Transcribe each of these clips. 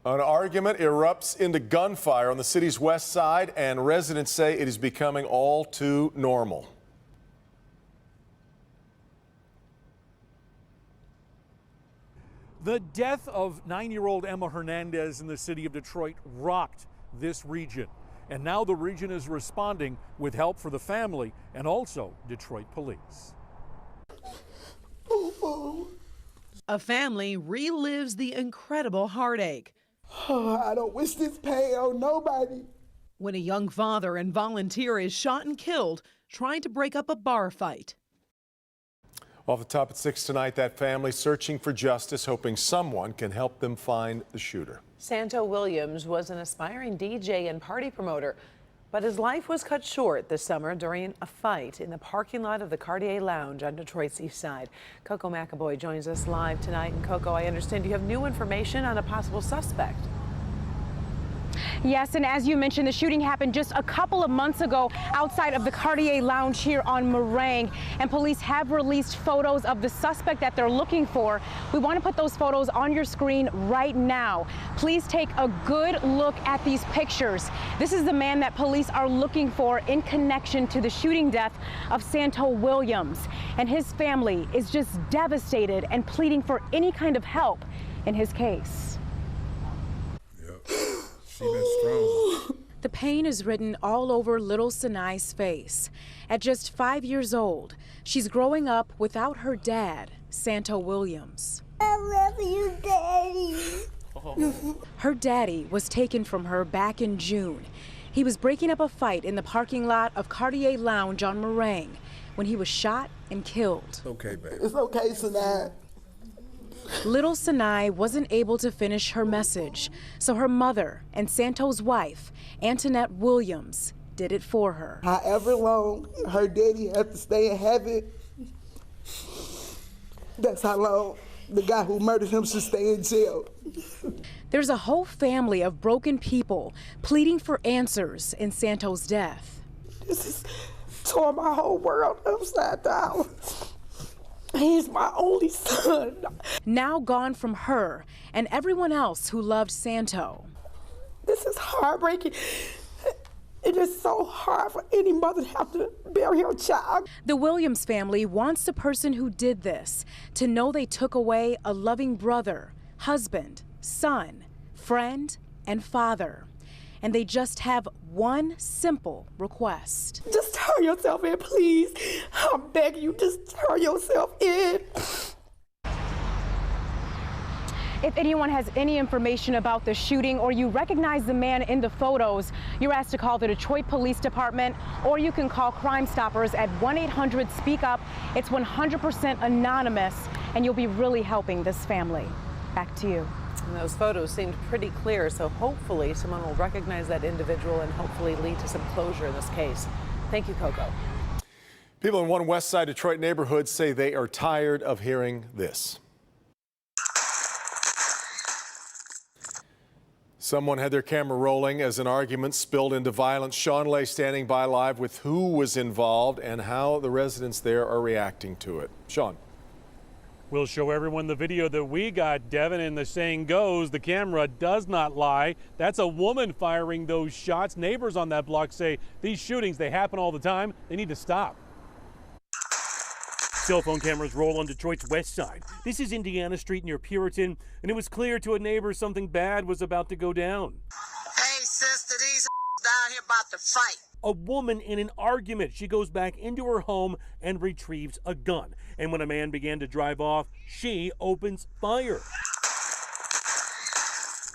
An argument erupts into gunfire on the city's west side, and residents say it is becoming all too normal. The death of 9-year-old Emma Hernandez in the city of Detroit rocked this region. And now the region is responding with help for the family and also Detroit police. A family relives the incredible heartache. Oh, I don't wish this pain on nobody. When a young father and volunteer is shot and killed trying to break up a bar fight. Off the top at 6 tonight, that family searching for justice, hoping someone can help them find the shooter. Santo Williams was an aspiring DJ and party promoter, but his life was cut short this summer during a fight in the parking lot of the Cartier Lounge on Detroit's east side. Coco McAvoy joins us live tonight. And Coco, I understand you have new information on a possible suspect. Yes, and as you mentioned, the shooting happened just a couple of months ago outside of the Cartier Lounge here on Meringue, and police have released photos of the suspect that they're looking for. We want to put those photos on your screen right now. Please take a good look at these pictures. This is the man that police are looking for in connection to the shooting death of Santo Williams, and his family is just devastated and pleading for any kind of help in his case. She been strong. The pain is written all over little Sinai's face. At just 5 years old, she's growing up without her dad, Santo Williams. I love you, Daddy. Her daddy was taken from her back in June. He was breaking up a fight in the parking lot of Cartier Lounge on Meringue when he was shot and killed. Okay, baby. It's okay, Sinai. Little Sinai wasn't able to finish her message, so her mother and Santo's wife, Antoinette Williams, did it for her. However long her daddy had to stay in heaven, that's how long the guy who murdered him should stay in jail. There's a whole family of broken people pleading for answers in Santo's death. This has tore my whole world upside down. He's my only son. Now gone from her and everyone else who loved Santo. This is heartbreaking. It is so hard for any mother to have to bury her child. The Williams family wants the person who did this to know they took away a loving brother, husband, son, friend, and father. And they just have one simple request. Just turn yourself in, please. I'm begging you, just turn yourself in. If anyone has any information about the shooting or you recognize the man in the photos, you're asked to call the Detroit Police Department, or you can call Crime Stoppers at 1-800-SPEAK-UP. It's 100% anonymous, and you'll be really helping this family. Back to you. And those photos seemed pretty clear, so hopefully someone will recognize that individual and hopefully lead to some closure in this case. Thank you, Coco. People in one West Side Detroit neighborhood say they are tired of hearing this. Someone had their camera rolling as an argument spilled into violence. Sean Lay standing by live with who was involved and how the residents there are reacting to it. Sean. We'll show everyone the video that we got, Devin, and the saying goes, the camera does not lie. That's a woman firing those shots. Neighbors on that block say these shootings, they happen all the time. They need to stop. Cell phone cameras roll on Detroit's west side. This is Indiana Street near Puritan, and it was clear to a neighbor something bad was about to go down. Hey, sister, these down here about to fight. A woman in an argument. She goes back into her home and retrieves a gun. And when a man began to drive off, she opens fire.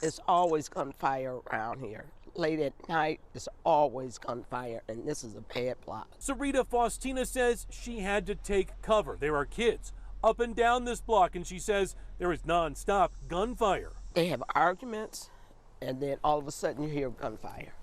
It's always gunfire around here. Late at night, it's always gunfire, and this is a bad plot. Sarita Faustina says she had to take cover. There are kids up and down this block, and she says there is nonstop gunfire. They have arguments, and then all of a sudden you hear gunfire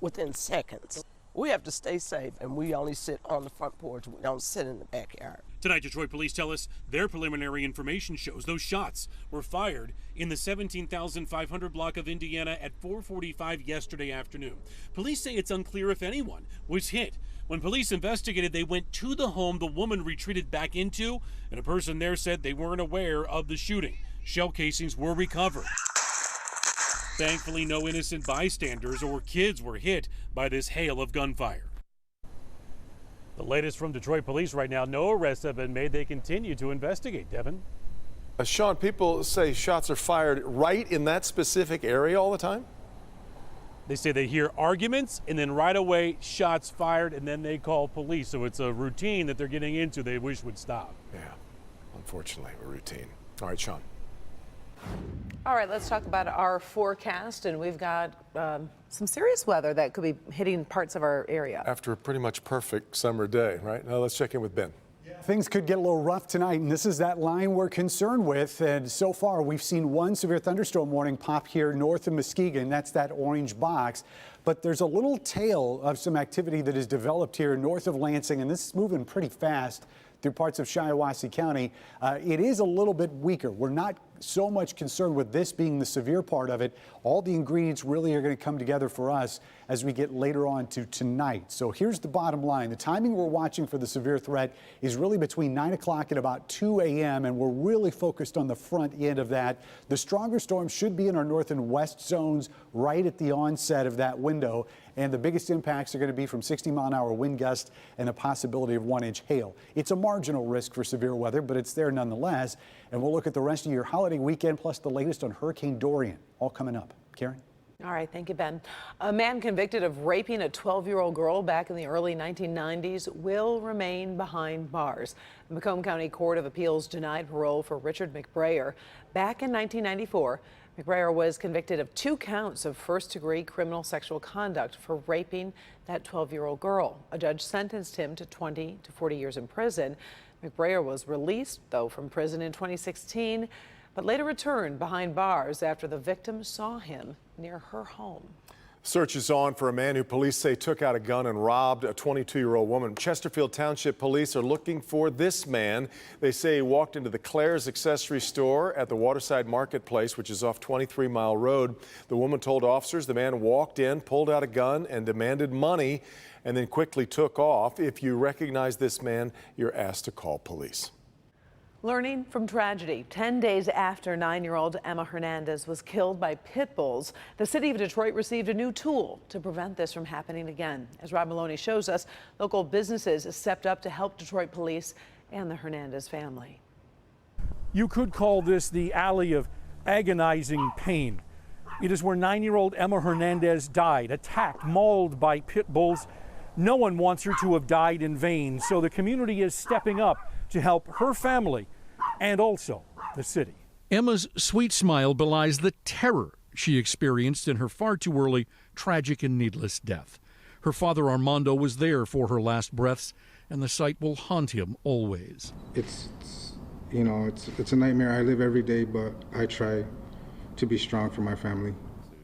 within seconds. We have to stay safe, and we only sit on the front porch. We don't sit in the backyard. Tonight, Detroit police tell us their preliminary information shows those shots were fired in the 17,500 block of Indiana at 4:45 yesterday afternoon. Police say it's unclear if anyone was hit. When police investigated, they went to the home the woman retreated back into, and a person there said they weren't aware of the shooting. Shell casings were recovered. Thankfully, no innocent bystanders or kids were hit by this hail of gunfire. The latest from Detroit police right now, no arrests have been made. They continue to investigate. Devin? Sean, people say shots are fired right in that specific area all the time? They say they hear arguments and then right away shots fired and then they call police. So it's a routine that they're getting into they wish would stop. Yeah, unfortunately, a routine. All right, Sean. All right, let's talk about our forecast, and we've got some serious weather that could be hitting parts of our area. After a pretty much perfect summer day, right? Now let's check in with Ben. Things could get a little rough tonight, and this is that line we're concerned with. And so far, we've seen one severe thunderstorm warning pop here north of Muskegon. That's that orange box. But there's a little tail of some activity that has developed here north of Lansing, and this is moving pretty fast through parts of Shiawassee County. It is a little bit weaker. We're not so much concerned with this being the severe part of it. All the ingredients really are going to come together for us as we get later on to tonight. So here's the bottom line. The timing we're watching for the severe threat is really between 9 o'clock and about 2 a.m. and we're really focused on the front end of that. The stronger storm should be in our north and west zones right at the onset of that window. And the biggest impacts are going to be from 60-mile-an-hour wind gusts and the possibility of 1-inch hail. It's a marginal risk for severe weather, but it's there nonetheless. And we'll look at the rest of your holiday weekend, plus the latest on Hurricane Dorian, all coming up. Karen? All right, thank you, Ben. A man convicted of raping a 12-year-old girl back in the early 1990s will remain behind bars. The Macomb County Court of Appeals denied parole for Richard McBrayer. Back in 1994, McBrayer was convicted of 2 counts of first-degree criminal sexual conduct for raping that 12-year-old girl. A judge sentenced him to 20 to 40 years in prison. McBrayer was released, though, from prison in 2016, but later returned behind bars after the victim saw him near her home. Search is on for a man who police say took out a gun and robbed a 22-year-old woman. Chesterfield Township police are looking for this man. They say he walked into the Claire's accessory store at the Waterside Marketplace, which is off 23 Mile Road. The woman told officers the man walked in, pulled out a gun, and demanded money, and then quickly took off. If you recognize this man, you're asked to call police. Learning from tragedy. 10 days after 9-year-old Emma Hernandez was killed by pit bulls, the city of Detroit received a new tool to prevent this from happening again. As Rob Maloney shows us, local businesses stepped up to help Detroit police and the Hernandez family. You could call this the alley of agonizing pain. It is where 9-year-old Emma Hernandez died, attacked, mauled by pit bulls. No one wants her to have died in vain, so the community is stepping up to help her family and also the city. Emma's sweet smile belies the terror she experienced in her far too early, tragic and needless death. Her father Armando was there for her last breaths, and the sight will haunt him always. It's a nightmare I live every day, but I try to be strong for my family.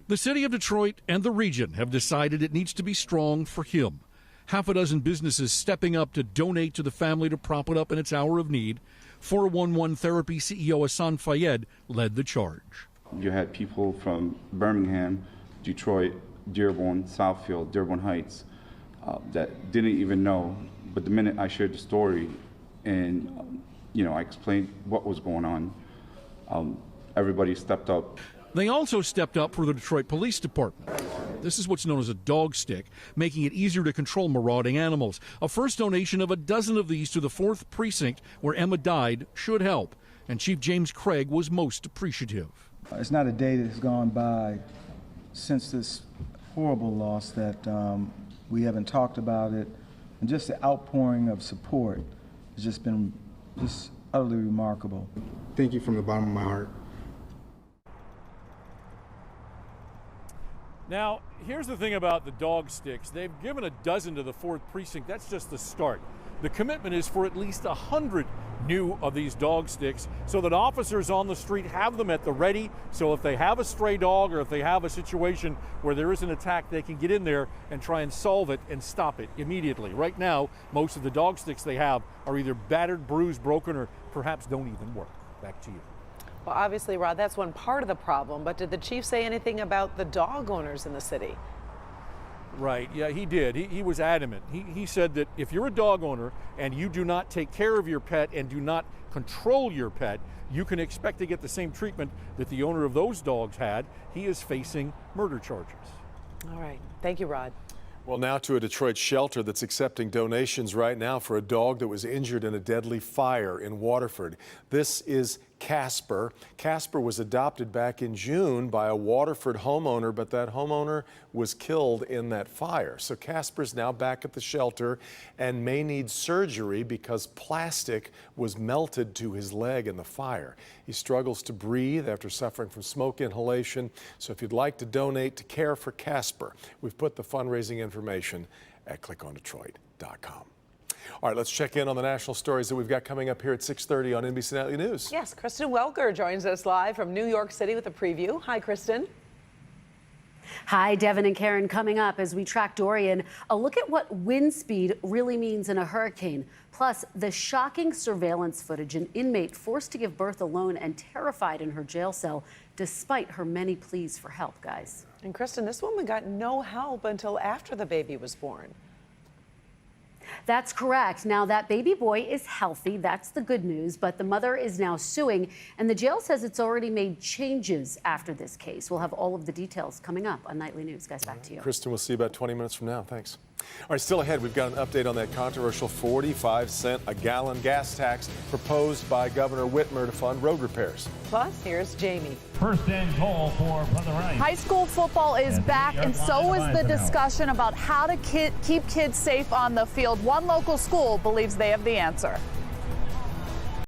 The city of Detroit and the region have decided it needs to be strong for him. Half a dozen businesses stepping up to donate to the family to prop it up in its hour of need. 411 Therapy CEO Hassan Fayed led the charge. You had people from Birmingham, Detroit, Dearborn, Southfield, Dearborn Heights that didn't even know. But the minute I shared the story and, I explained what was going on, everybody stepped up. They also stepped up for the Detroit Police Department. This is what's known as a dog stick, making it easier to control marauding animals. A first donation of a dozen of these to the 4th Precinct, where Emma died, should help. And Chief James Craig was most appreciative. It's not a day that's gone by since this horrible loss that we haven't talked about it. And just the outpouring of support has just been utterly remarkable. Thank you from the bottom of my heart. Now, here's the thing about the dog sticks. They've given a dozen to the 4th Precinct. That's just the start. The commitment is for at least 100 new of these dog sticks so that officers on the street have them at the ready. So if they have a stray dog or if they have a situation where there is an attack, they can get in there and try and solve it and stop it immediately. Right now, most of the dog sticks they have are either battered, bruised, broken, or perhaps don't even work. Back to you. Well, obviously, Rod, that's one part of the problem, but did the chief say anything about the dog owners in the city? Right, yeah, he did. He was adamant. He said that if you're a dog owner and you do not take care of your pet and do not control your pet, you can expect to get the same treatment that the owner of those dogs had. He is facing murder charges. All right. Thank you, Rod. Well, now to a Detroit shelter that's accepting donations right now for a dog that was injured in a deadly fire in Waterford. This is Casper. Casper was adopted back in June by a Waterford homeowner, but that homeowner was killed in that fire. So Casper's now back at the shelter and may need surgery because plastic was melted to his leg in the fire. He struggles to breathe after suffering from smoke inhalation. So if you'd like to donate to care for Casper, we've put the fundraising information at clickondetroit.com. All right, let's check in on the national stories that we've got coming up here at 6:30 on NBC Nightly News. Yes, Kristen Welker joins us live from New York City with a preview. Hi, Kristen. Hi, Devin and Karen. Coming up as we track Dorian, a look at what wind speed really means in a hurricane. Plus, the shocking surveillance footage, an inmate forced to give birth alone and terrified in her jail cell despite her many pleas for help, guys. And Kristen, this woman got no help until after the baby was born. That's correct. Now, that baby boy is healthy. That's the good news. But the mother is now suing, and the jail says it's already made changes after this case. We'll have all of the details coming up on Nightly News. Guys, back to you. Kristen, we'll see you about 20 minutes from now. Thanks. All right, still ahead, we've got an update on that controversial 45-cent a gallon gas tax proposed by Governor Whitmer to fund road repairs. Plus, here's Jamie. First and goal for Brother Rice. High school football is back, and so is the discussion about how to keep kids safe on the field. One local school believes they have the answer.